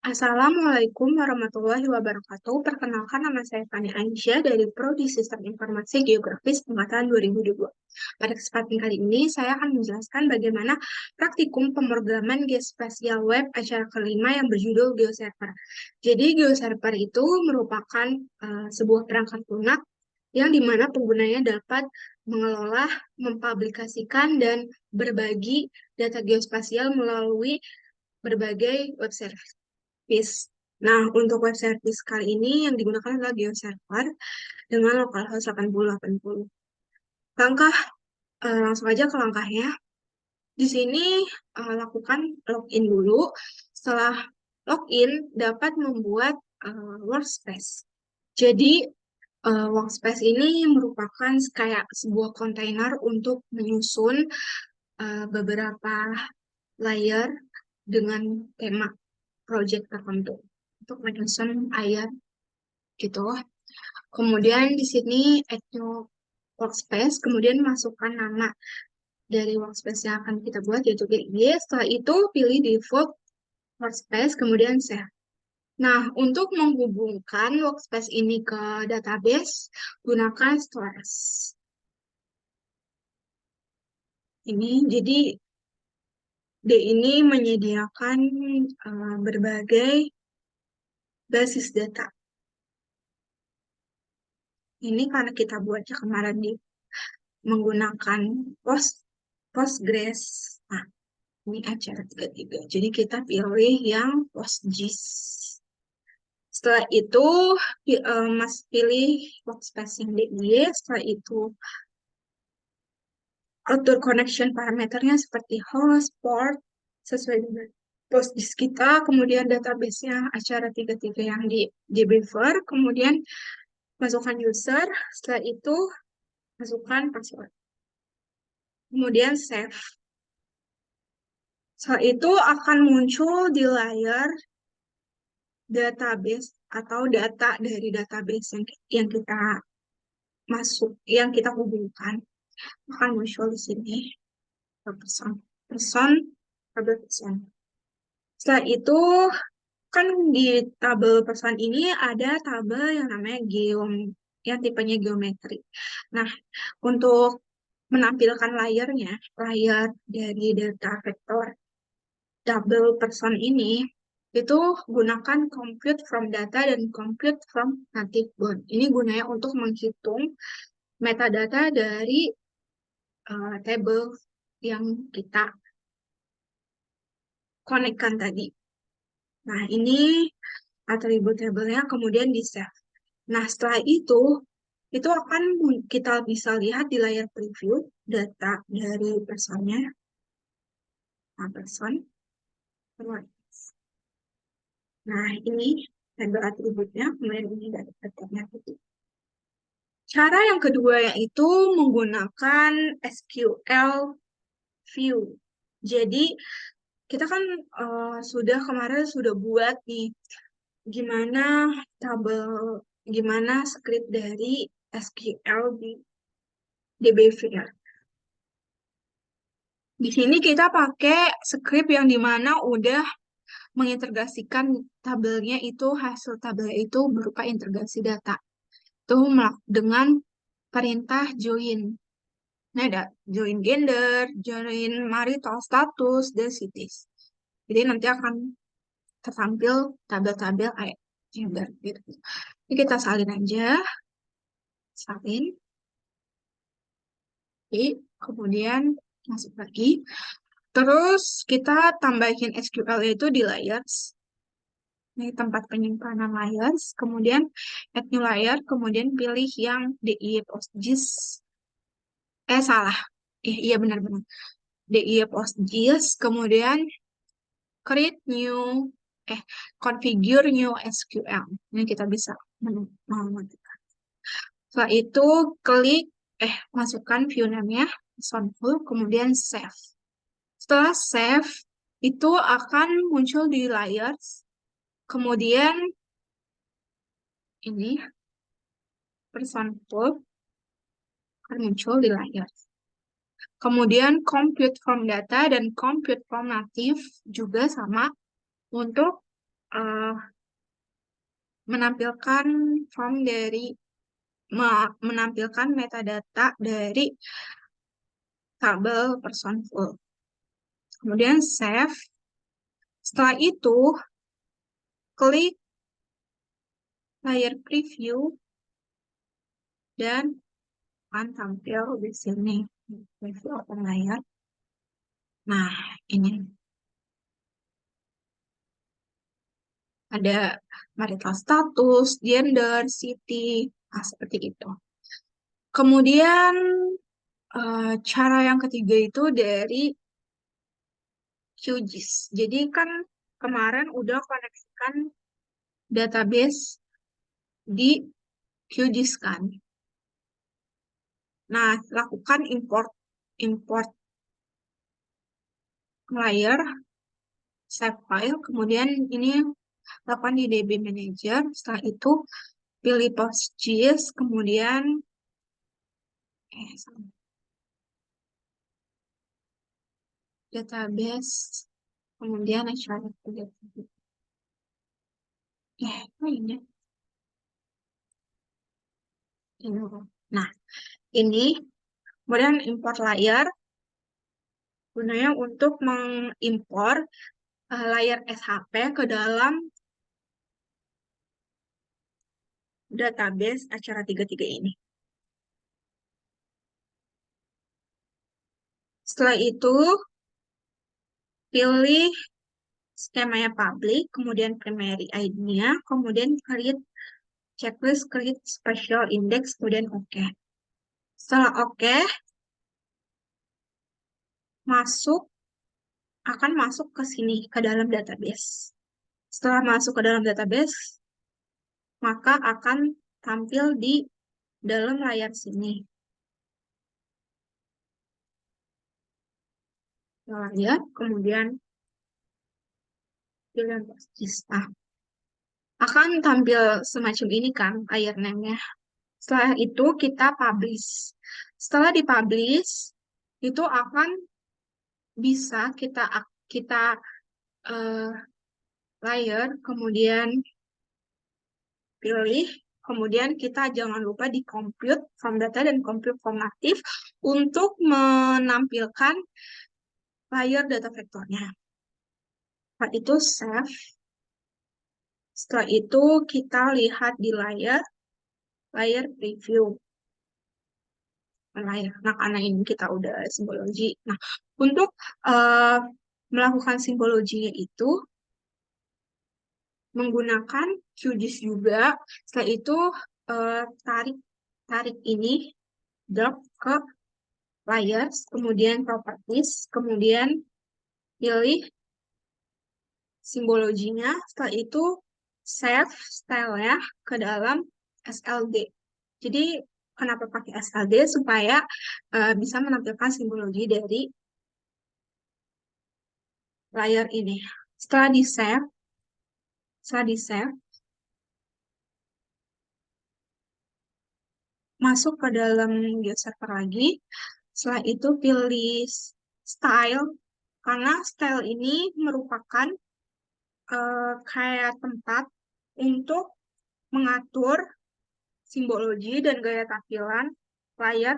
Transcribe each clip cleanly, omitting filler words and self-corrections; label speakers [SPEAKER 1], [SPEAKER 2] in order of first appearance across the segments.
[SPEAKER 1] Assalamualaikum warahmatullahi wabarakatuh. Perkenalkan, nama saya Fani Aisyah dari Prodi Sistem Informasi Geografis Angkatan 2022. Pada kesempatan kali ini, saya akan menjelaskan bagaimana praktikum pemrograman geospasial web acara kelima yang berjudul GeoServer. Jadi, GeoServer itu merupakan sebuah perangkat lunak yang dimana penggunanya dapat mengelola, mempublikasikan, dan berbagi data geospasial melalui berbagai web service. Nah, untuk web service kali ini yang digunakan adalah GeoServer dengan localhost 8080. Langsung aja ke langkahnya. Di sini lakukan login dulu. Setelah login, dapat membuat workspace. Jadi, workspace ini merupakan kayak sebuah kontainer untuk menyusun beberapa layer dengan tema project tertentu untuk menyusun ayat gitu. Kemudian di sini add new workspace, kemudian masukkan nama dari workspace yang akan kita buat yaitu GIY. Setelah itu pilih default workspace, kemudian save. Nah, untuk menghubungkan workspace ini ke database, gunakan Stores. Ini jadi D ini menyediakan berbagai basis data. Ini karena kita buatnya kemarin di menggunakan Postgres. Nah, ini acara 33. Jadi kita pilih yang PostGIS. Setelah itu, Mas pilih workspace yang DIY. Setelah itu, outdoor connection parameternya seperti host, port, sesuai dengan PostGIS kita. Kemudian database-nya acara 33 yang di dbeaver. Kemudian masukkan user. Setelah itu, masukkan password. Kemudian save. Setelah itu akan muncul di layar database atau data dari database yang kita yang kita hubungkan akan muncul di sini person. Setelah itu kan di tabel person ini ada tabel yang namanya yang tipenya geometri. Nah, untuk menampilkan layarnya, layar dari data vektor tabel person ini, itu gunakan compute from data dan compute from native bound. Ini gunanya untuk menghitung metadata dari table yang kita konekkan tadi. Nah, ini atribut tabelnya kemudian di save. Nah, setelah itu akan kita bisa lihat di layar preview data dari personnya. Nah, person. Nah, ini tabel atributnya, kemudian ini dari datanya. Cara yang kedua yaitu menggunakan SQL View. Jadi, kita kan kemarin sudah buat nih gimana gimana script dari SQL di dbeaver. Di sini kita pakai script yang dimana udah mengintegrasikan hasil tabelnya itu berupa integrasi data. Itu dengan perintah join. Nah, ada join gender, join marital status, dan cities. Jadi nanti akan tertampil tabel-tabel gender gitu. Ini kita salin aja. Salin. Oke, kemudian masuk lagi. Terus kita tambahin SQL itu di layers. Ini tempat penyimpanan layers. Kemudian add new layer. Kemudian pilih yang DIY PostGIS. Salah. Iya benar-benar. DIY PostGIS. Kemudian create new, configure new SQL. Ini kita bisa mematikan. Setelah itu klik, masukkan view name-nya, full, kemudian save. Setelah save, itu akan muncul di layers. Kemudian ini person full akan muncul di layar. Kemudian compute from data dan compute from native juga sama untuk eh, menampilkan form dari menampilkan metadata dari tabel person full. Kemudian save. Setelah itu klik layer preview dan akan tampil di sini. Preview open layar. Nah, ini ada marital status, gender, city, nah, seperti itu. Kemudian cara yang ketiga itu dari QGIS. Jadi kan kemarin udah koneksikan database di QGIS kan. Nah, lakukan import import layer, save file, kemudian ini lakukan di DB Manager. Setelah itu pilih PostGIS, kemudian database, kemudian extract database. Ini. Nah, ini kemudian import layer gunanya untuk mengimpor layer SHP ke dalam database acara 33 ini. Setelah itu, pilih skemanya public, kemudian primary ID-nya, kemudian create checklist, create special index, kemudian OK. Setelah OK, akan masuk ke sini, ke dalam database. Setelah masuk ke dalam database, maka akan tampil di dalam layar sini. Layar, kemudian pilihan Nah, akan tampil semacam ini kan, layer name-nya. Setelah itu kita publish. Setelah dipublish, itu akan bisa kita uh, layer, kemudian pilih, kemudian kita jangan lupa di compute from data dan compute from active untuk menampilkan layer data vektornya. Setelah itu save. Setelah itu kita lihat di layar preview. Layar. Nah, karena ini kita udah simbologi. Nah, untuk melakukan simbologinya itu menggunakan QGIS juga. Setelah itu tarik ini drop ke layers, kemudian properties, kemudian pilih simbologinya. Setelah itu save style ya ke dalam SLD. Jadi kenapa pakai SLD? Supaya bisa menampilkan simbologi dari layar ini. Setelah di save, masuk ke dalam GeoServer lagi. Setelah itu pilih style, karena style ini merupakan kayak tempat untuk mengatur simbologi dan gaya tampilan layar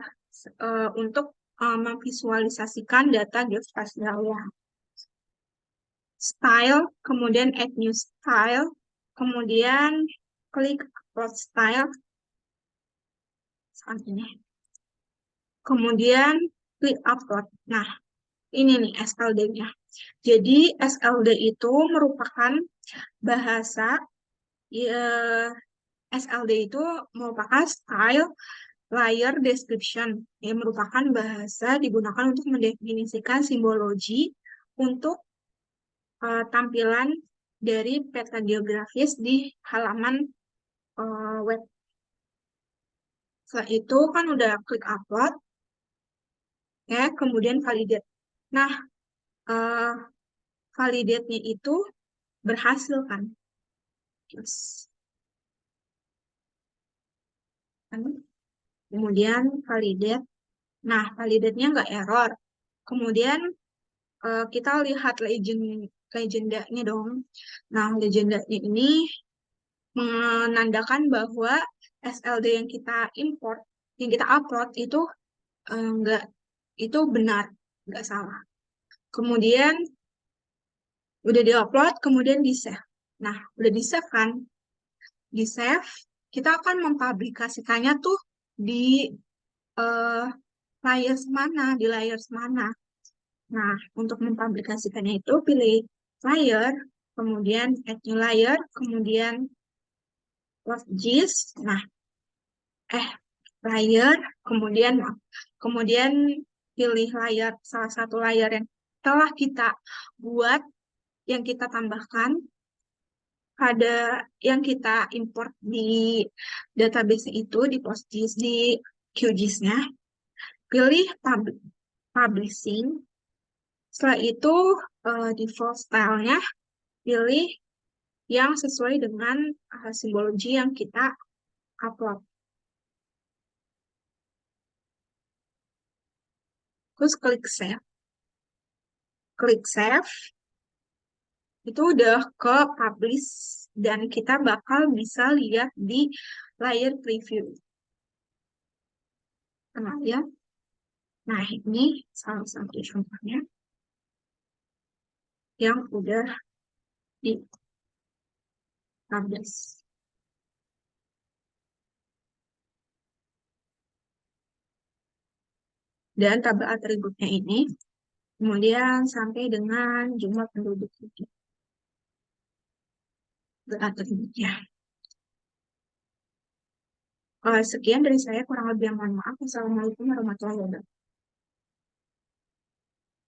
[SPEAKER 1] untuk memvisualisasikan data geospasial ya. Style, kemudian add new style, kemudian klik upload style saat ini. Kemudian klik upload. Nah, ini nih SLD-nya. Jadi SLD itu merupakan bahasa SLD itu merupakan style layer description yang merupakan bahasa digunakan untuk mendefinisikan simbologi untuk tampilan dari peta geografis di halaman web. Setelah itu kan udah klik upload, ya, kemudian validate. Nah, validate-nya itu berhasil kan? Yes. Kemudian validate. Nah, validate-nya nggak error. Kemudian kita lihat legend legendanya dong. Nah, legendanya ini menandakan bahwa SLD yang kita import, yang kita upload itu enggak, itu benar, enggak salah. Kemudian udah diupload, kemudian di-save. Nah, udah di-save kan? Di-save, kita akan mempublikasikannya tuh di eh, layers mana, di layers mana. Nah, untuk mempublikasikannya itu pilih layer, kemudian add new layer, kemudian WebGIS. Nah, eh layer, kemudian kemudian pilih layar, salah satu layar yang telah kita buat, yang kita tambahkan pada yang kita import di database itu, di PostGIS, di QGIS-nya. Pilih publishing. Setelah itu default style-nya pilih yang sesuai dengan simbologi yang kita upload. Terus klik save. Klik save, itu udah ke publish dan kita bakal bisa lihat di layar preview. Nah, ya. Nah, ini salah satu contohnya yang udah di publish. Dan tabel atributnya ini kemudian sampai dengan jumlah penduduk ini. Atributnya. Sekian dari saya, kurang lebih yang mohon maaf. Wassalamualaikum warahmatullahi wabarakatuh.